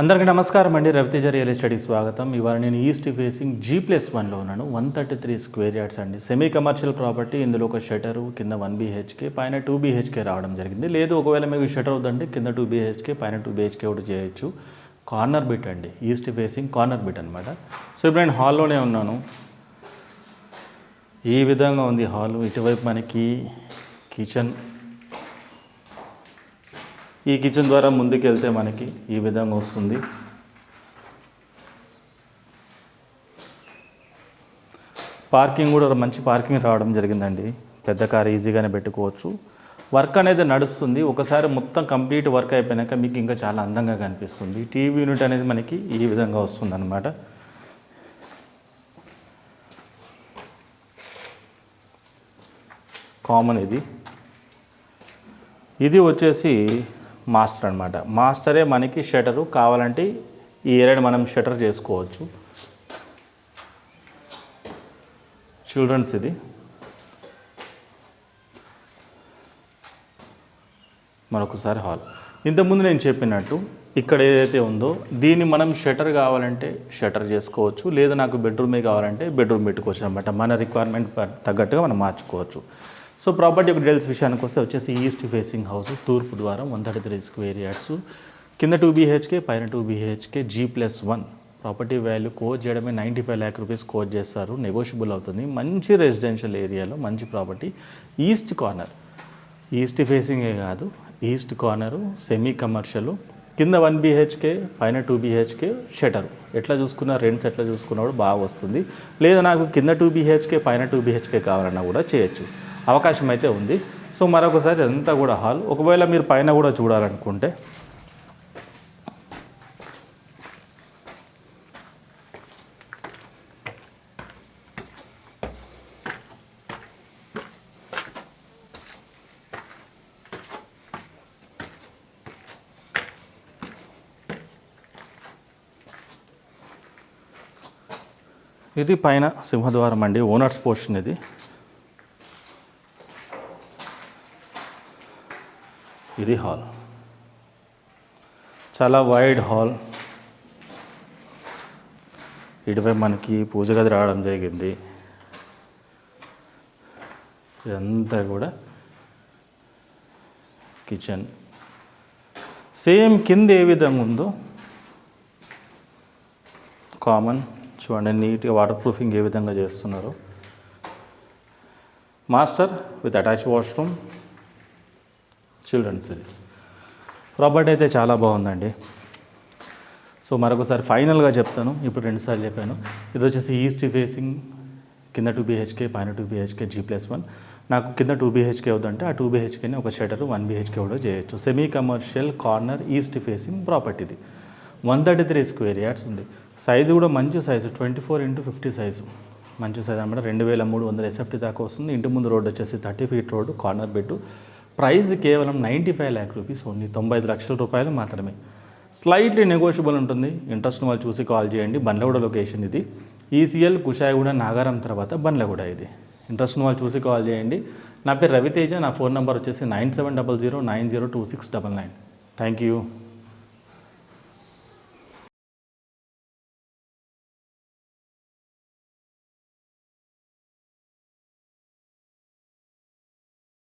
అందరికీ నమస్కారం అండి. రవితేజ రియల్ ఎస్టేట్కి స్వాగతం. ఇవాళ నేను ఈస్ట్ ఫేసింగ్ G+1లో ఉన్నాను. 133 స్క్వేర్ యార్డ్స్ అండి. Semi commercial property. ఇందులో ఒక షటరు, కింద 1 BHK, పైన 2 BHK రావడం జరిగింది. లేదు ఒకవేళ మీకు షటర్ అవుతుందంటే కింద 2 BHK, పైన 2 BHK కూడా చేయొచ్చు. కార్నర్ బిట్ అండి, ఈస్ట్ ఫేసింగ్ కార్నర్ బిట్ అనమాట. సో ఇప్పుడు నేను హాల్లోనే ఉన్నాను. ఈ విధంగా ఉంది హాల్. ఇటువైపు మనకి కిచెన్. ఈ కిచెన్ ద్వారా ముందుకు వెళ్తే మనకి ఈ విధంగా వస్తుంది. పార్కింగ్ కూడా మంచి పార్కింగ్ రావడం జరిగిందండి. పెద్ద కార్ ఈజీగానే పెట్టుకోవచ్చు. వర్క్ అనేది నడుస్తుంది. ఒకసారి మొత్తం కంప్లీట్ వర్క్ అయిపోయాక మీకు ఇంకా చాలా అందంగా కనిపిస్తుంది. టీవీ యూనిట్ అనేది మనకి ఈ విధంగా వస్తుంది అన్నమాట. కామన్ ఇది వచ్చేసి మాస్టర్ అనమాట. మాస్టరే మనకి షటరు కావాలంటే ఈ ఏరియాని మనం షటర్ చేసుకోవచ్చు. చిల్డ్రన్స్ ఇది మరొకసారి హాల్. ఇంతకుముందు నేను చెప్పినట్టు ఇక్కడ ఏదైతే ఉందో దీన్ని మనం షటర్ కావాలంటే షటర్ చేసుకోవచ్చు, లేదా నాకు బెడ్రూమే కావాలంటే బెడ్రూమ్ పెట్టుకోవచ్చు అనమాట. మన రిక్వైర్మెంట్ తగ్గట్టుగా మనం మార్చుకోవచ్చు. సో ప్రాపర్టీ యొక్క డీటెయిల్స్ విషయానికి వస్తే వచ్చేసి ఈస్ట్ ఫేసింగ్ హౌస్, తూర్పు ద్వారం, 133 స్క్వేర్ యార్డ్స్, కింద 2 BHK, పైన 2 BHK, G+1. Property value coat చేయడమే 95 lakh రూపీస్ కోట్ చేస్తారు. నెగోషియబుల్ అవుతుంది. మంచి రెసిడెన్షియల్ ఏరియాలో మంచి ప్రాపర్టీ. ఈస్ట్ కార్నర్, ఈస్ట్ ఫేసింగే కాదు, ఈస్ట్ కార్నరు, సెమీ కమర్షియల్, కింద 1 BHK, పైన 2 BHK, షటర్. ఎట్లా చూసుకున్నా రెంట్స్ ఎట్లా చూసుకున్నా కూడా బాగా వస్తుంది. లేదా నాకు కింద 2 BHK, పైన 2 BHK కావాలన్నా కూడా చేయొచ్చు. అవకాశం అయితే ఉంది. సో మరొకసారి అంతా కూడా హాల్. ఒకవేళ మీరు పైన కూడా చూడాలనుకుంటే ఇది పైన సింహద్వారం అండి, ఓనర్స్ పోర్షన్. ఇది హాల్, చాలా వైడ్ హాల్. ఇటువైపు మనకి పూజ గది రావడం జరిగింది. ఇదంతా కూడా కిచెన్. సేమ్ కింద ఏ విధంగా ఉందో కామన్. చూడండి నీట్గా వాటర్ ప్రూఫింగ్ ఏ విధంగా చేస్తున్నారో. Master with attach washroom, children's. ఇది ప్రాపర్టీ అయితే చాలా బాగుందండి. సో మరొకసారి ఫైనల్గా చెప్తాను, ఇప్పుడు రెండుసార్లు చెప్పాను. ఇది వచ్చేసి ఈస్ట్ ఫేసింగ్, కింద 2 BHK, పైన 2 BHK, G+1. నాకు కింద 2 BHK అవుతుందంటే ఆ 2 BHKని ఒక షటరు 1 BHK కూడా చేయొచ్చు. Semi commercial corner east facing ప్రాపర్టీది. 133 స్క్వేర్ యార్డ్స్ ఉంది. సైజు కూడా మంచి సైజు, 24x50 సైజు, మంచి సైజు అనమాట. 2300 SFT దాకా వస్తుంది. ఇంటి ముందు రోడ్డు వచ్చేసి 30 feet road, corner bed. Price కేవలం 95 lakh రూపీస్ ఓన్లీ, 95 లక్షల రూపాయలు మాత్రమే. స్లైట్లీ నెగోషియబుల్ ఉంటుంది. ఇంట్రెస్ట్ వాళ్ళు చూసి కాల్ చేయండి. బండ్లగూడ లొకేషన్ ఇది. ECL కుషాయిగూడ నాగారం తర్వాత బండ్లగూడ ఇది. ఇంట్రెస్ట్ వాళ్ళు చూసి కాల్ చేయండి. నా పేరు రవితేజ. నా ఫోన్ నెంబర్ వచ్చేసి 9700902699. Thank you.